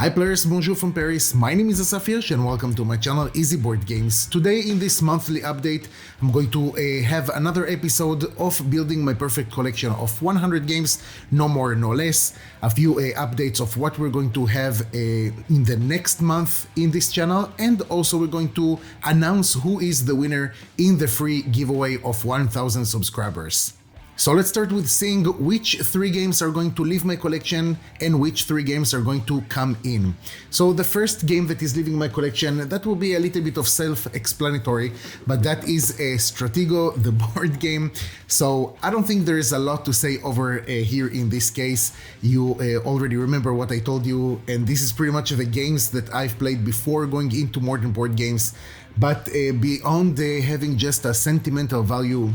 Hi players, bonjour from Paris, my name is Asaf and welcome to my channel Easy Board Games. Today in this monthly update I'm going to have another episode of building my perfect collection of 100 games, no more no less, a few updates of what we're going to have in the next month in this channel, and also we're going to announce who is the winner in the free giveaway of 1000 subscribers. So let's start with seeing which 3 games are going to leave my collection and which 3 games are going to come in. So the first game that is leaving my collection, that will be a little bit of self-explanatory, but that is a Stratego, the board game. So I don't think there is a lot to say over here in this case. You already remember what I told you, and this is pretty much the games that I've played before going into modern board games. But beyond having just a sentimental value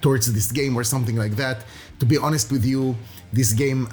towards this game or something like that, to be honest with you, this game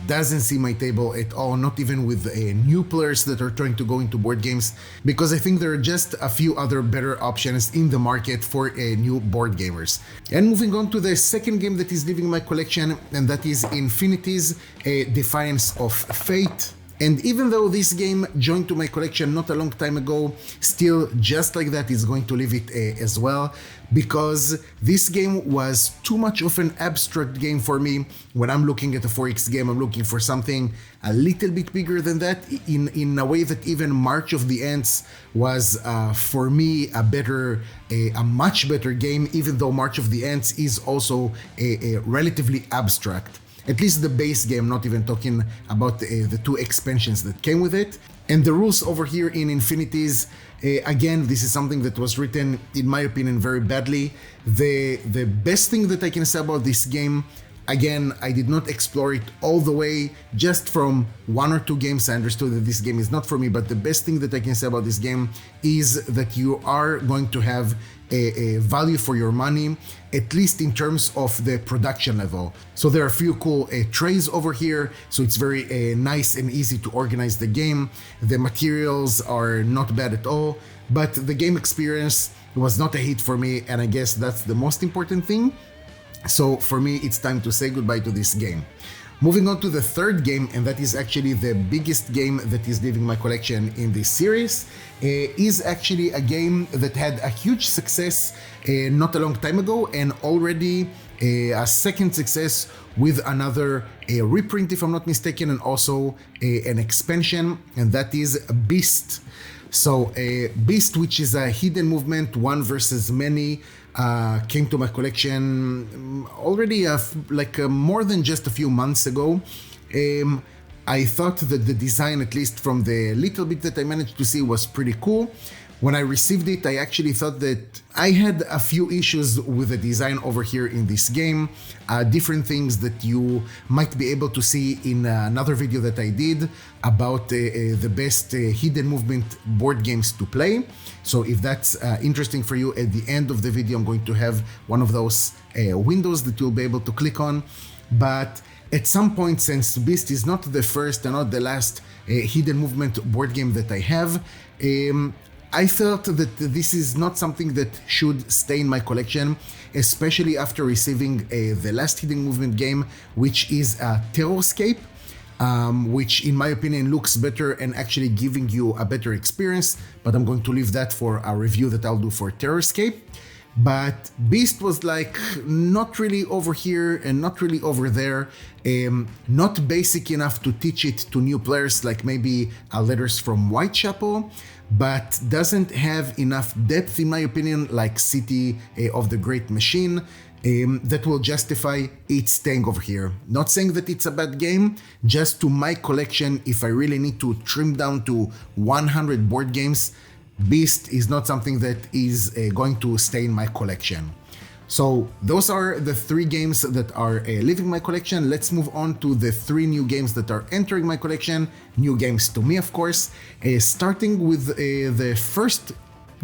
doesn't see my table at all, not even with new players that are trying to go into board games, because I think there are just a few other better options in the market for new board gamers. And moving on to the second game that is leaving my collection, and that is Infinities, Defiance of Fate. And even though this game joined to my collection not a long time ago, still just like that is going to leave it as well, because this game was too much of an abstract game for me. When I'm looking at a 4X game, I'm looking for something a little bit bigger than that, in a way that even March of the Ants was for me a much better game, even though March of the Ants is also a relatively abstract. At least the base game, not even talking about the 2 expansions that came with it. And the rules over here in Infinities, again, this is something that was written, in my opinion, very badly. The best thing that I can say about this game, again, I did not explore it all the way. Just from 1 or 2 games I understood that this game is not for me, but the best thing that I can say about this game is that you are going to have a value for your money, at least in terms of the production level. So there are a few cool trays over here, so it's very nice and easy to organize the game. The materials are not bad at all, but the game experience was not a hit for me, and I guess that's the most important thing. So for me, it's time to say goodbye to this game. Moving on to the third game, and that is actually the biggest game that is leaving my collection in this series, is actually a game that had a huge success not a long time ago, and already a second success with another reprint, if I'm not mistaken, and also an expansion, and that is Beast. So Beast, which is a hidden movement, one versus many, came to my collection already more than just a few months ago. I thought that the design, at least from the little bit that I managed to see, was pretty cool. When I received it, I actually thought that I had a few issues with the design over here in this game, different things that you might be able to see in another video that I did about the best hidden movement board games to play. So if that's interesting for you, at the end of the video I'm going to have one of those windows that you'll be able to click on. But at some point, since Beast is not the first and not the last hidden movement board game that I have, I felt that this is not something that should stay in my collection, especially after receiving the last hidden movement game, which is Terrorscape, which in my opinion looks better and actually giving you a better experience, but I'm going to leave that for a review that I'll do for Terrorscape. But Beast was like not really over here and not really over there, not basic enough to teach it to new players like maybe Letters from Whitechapel, but doesn't have enough depth, in my opinion, like City of the Great Machine, that will justify it staying over here. Not saying that it's a bad game, just to my collection, if I really need to trim down to 100 board games, Beast is not something that is going to stay in my collection. So those are the 3 games that are leaving my collection. Let's move on to the 3 new games that are entering my collection. New games to me, of course. Starting with the first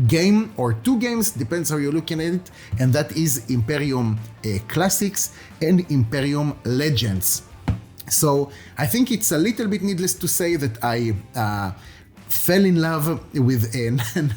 game, or 2 games, depends how you're looking at it, and that is Imperium Classics and Imperium Legends. So I think it's a little bit needless to say that I fell in love with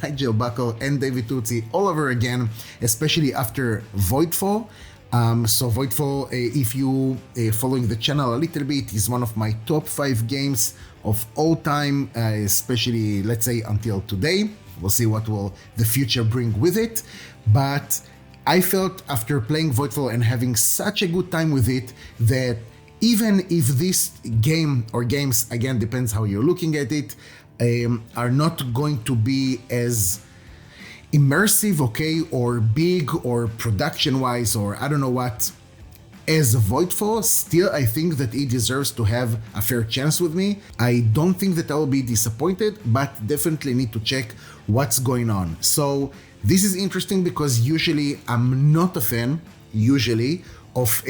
Nigel Buckle and David Tutsi all over again, especially after Voidfall. So Voidfall, if you following the channel a little bit, is one of my top 5 games of all time, especially let's say until today. We'll see what will the future bring with it. But I felt after playing Voidfall and having such a good time with it that even if this game or games, again, depends how you're looking at it, are not going to be as immersive, okay, or big or production-wise or I don't know what, as Voidfall, still I think that it deserves to have a fair chance with me. I don't think that I will be disappointed, but definitely need to check what's going on. So this is interesting because usually I'm not a fan, usually, of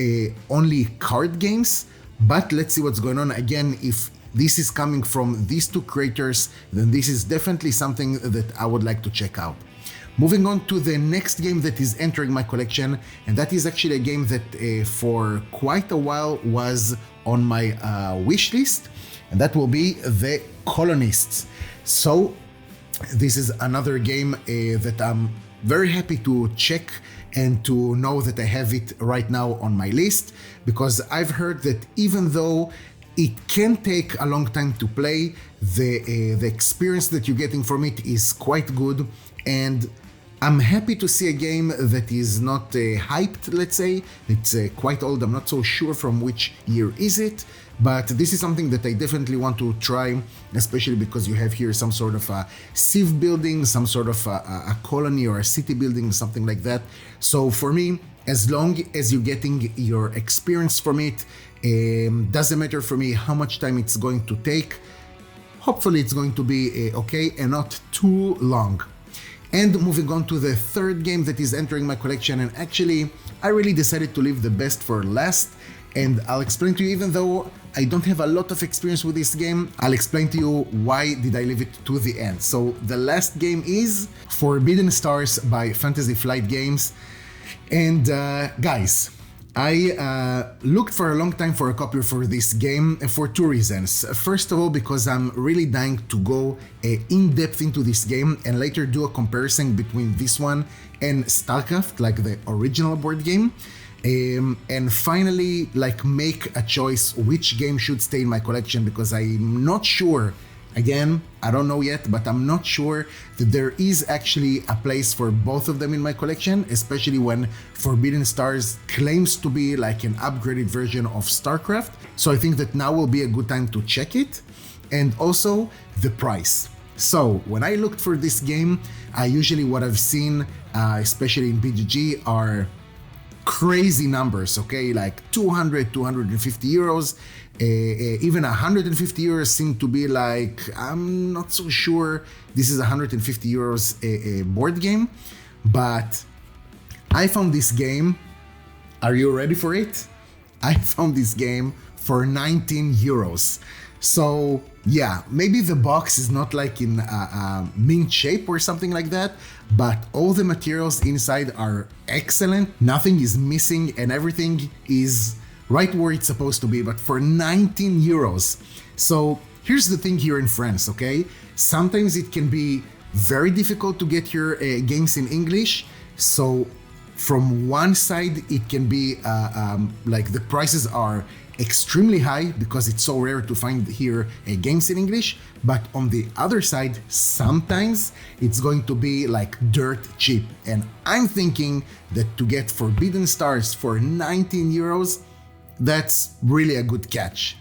only card games, but let's see what's going on. Again, if this is coming from these two creators, then this is definitely something that I would like to check out. Moving on to the next game that is entering my collection, and that is actually a game that for quite a while was on my wish list, and that will be the Colonists. So this is another game that I'm very happy to check and to know that I have it right now on my list, because I've heard that even though it can take a long time to play, the experience that you're getting from it is quite good, and I'm happy to see a game that is not hyped, let's say. It's quite old, I'm not so sure from which year is it, but this is something that I definitely want to try, especially because you have here some sort of a civ building, some sort of a colony or a city building, something like that. So for me, as long as you're getting your experience from it, doesn't matter for me how much time it's going to take. Hopefully it's going to be okay and not too long. And moving on to the third game that is entering my collection, and actually I really decided to leave the best for last, and I'll explain to you, even though I don't have a lot of experience with this game, I'll explain to you why did I leave it to the end. So the last game is Forbidden Stars by Fantasy Flight Games, and guys, I looked for a long time for a copy for this game for two reasons. First of all, because I'm really dying to go in depth into this game and later do a comparison between this one and StarCraft, like the original board game. And finally, like, make a choice which game should stay in my collection, because I'm not sure. Again, I don't know yet, but I'm not sure that there is actually a place for both of them in my collection, especially when Forbidden Stars claims to be like an upgraded version of StarCraft. So I think that now will be a good time to check it, and also the price. So when I looked for this game, usually what I've seen, especially in BGG, are crazy numbers, okay, like 200, 250 euros. Even 150 euros seem to be like, I'm not so sure this is 150 euros a board game, but I found this game. Are you ready for it? I found this game for 19 euros. So yeah, maybe the box is not like in mint shape or something like that, but all the materials inside are excellent. Nothing is missing and everything is right where it's supposed to be, but for 19 euros. So here's the thing here in France, okay? Sometimes it can be very difficult to get your games in English. So from one side, it can be like the prices are extremely high because it's so rare to find here games in English. But on the other side, sometimes it's going to be like dirt cheap. And I'm thinking that to get Forbidden Stars for 19 euros, that's really a good catch.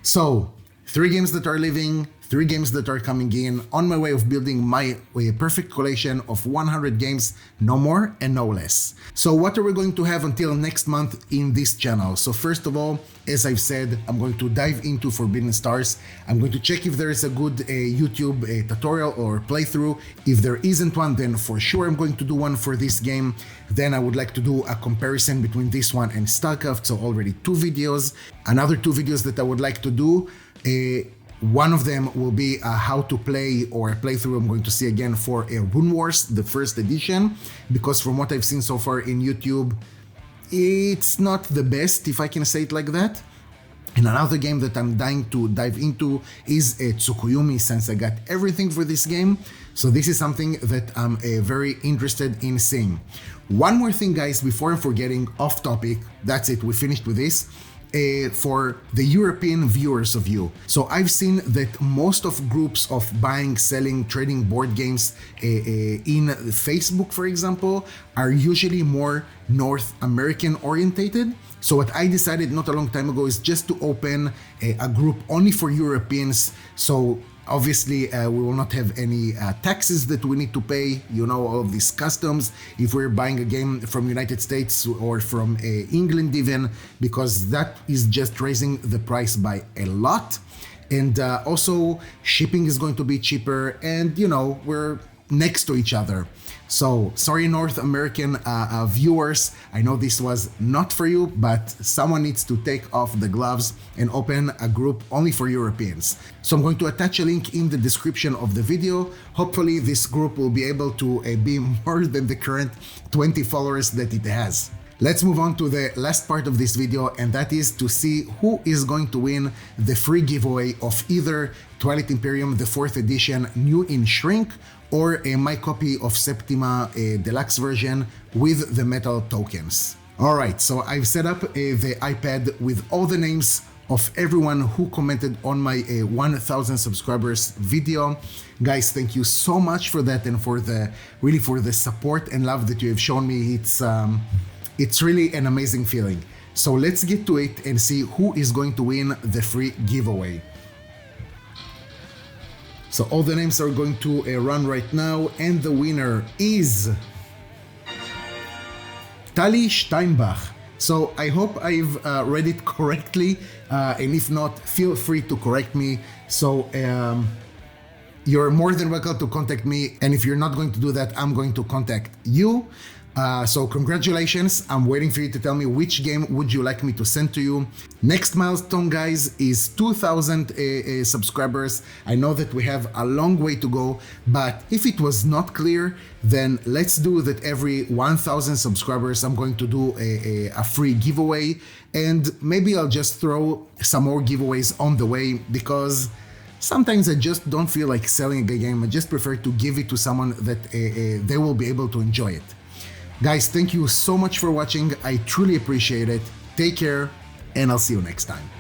So 3 games that are leaving, 3 games that are coming in, on my way of building my perfect collection of 100 games, no more and no less. So what are we going to have until next month in this channel? So first of all, as I've said, I'm going to dive into Forbidden Stars. I'm going to check if there is a good YouTube tutorial or playthrough. If there isn't one, then for sure I'm going to do one for this game. Then I would like to do a comparison between this one and StarCraft, so already 2 videos. Another 2 videos that I would like to do, one of them will be how to play or a playthrough I'm going to see again for Rune Wars, the first edition, because from what I've seen so far in YouTube, it's not the best, if I can say it like that. And another game that I'm dying to dive into is Tsukuyomi, since I got everything for this game. So this is something that I'm very interested in seeing. One more thing, guys, before I'm forgetting, off topic, that's it, we finished with this. For the European viewers of you. So I've seen that most of groups of buying, selling, trading board games in Facebook, for example, are usually more North American orientated. So what I decided not a long time ago is just to open a group only for Europeans. So obviously, we will not have any taxes that we need to pay, you know, all of these customs if we're buying a game from United States or from England even, because that is just raising the price by a lot. And also shipping is going to be cheaper, and you know, we're next to each other. So sorry, North American viewers, I know this was not for you, but someone needs to take off the gloves and open a group only for Europeans. So I'm going to attach a link in the description of the video. Hopefully this group will be able to be more than the current 20 followers that it has. Let's move on to the last part of this video, and that is to see who is going to win the free giveaway of either Twilight Imperium, the 4th edition, new in shrink, or my copy of Septima deluxe version with the metal tokens. Alright, so I've set up the iPad with all the names of everyone who commented on my 1000 subscribers video. Guys, thank you so much for that, and for the support and love that you have shown me. It's really an amazing feeling. So let's get to it and see who is going to win the free giveaway. So all the names are going to run right now, and the winner is Tali Steinbach. So I hope I've read it correctly, and if not, feel free to correct me. So you're more than welcome to contact me, and if you're not going to do that, I'm going to contact you. So congratulations, I'm waiting for you to tell me which game would you like me to send to you. Next milestone, guys, is 2000 subscribers. I know that we have a long way to go, but if it was not clear, then let's do that. Every 1000 subscribers, I'm going to do a free giveaway, and maybe I'll just throw some more giveaways on the way, because sometimes I just don't feel like selling a game. I just prefer to give it to someone that they will be able to enjoy it. Guys, thank you so much for watching. I truly appreciate it. Take care, and I'll see you next time.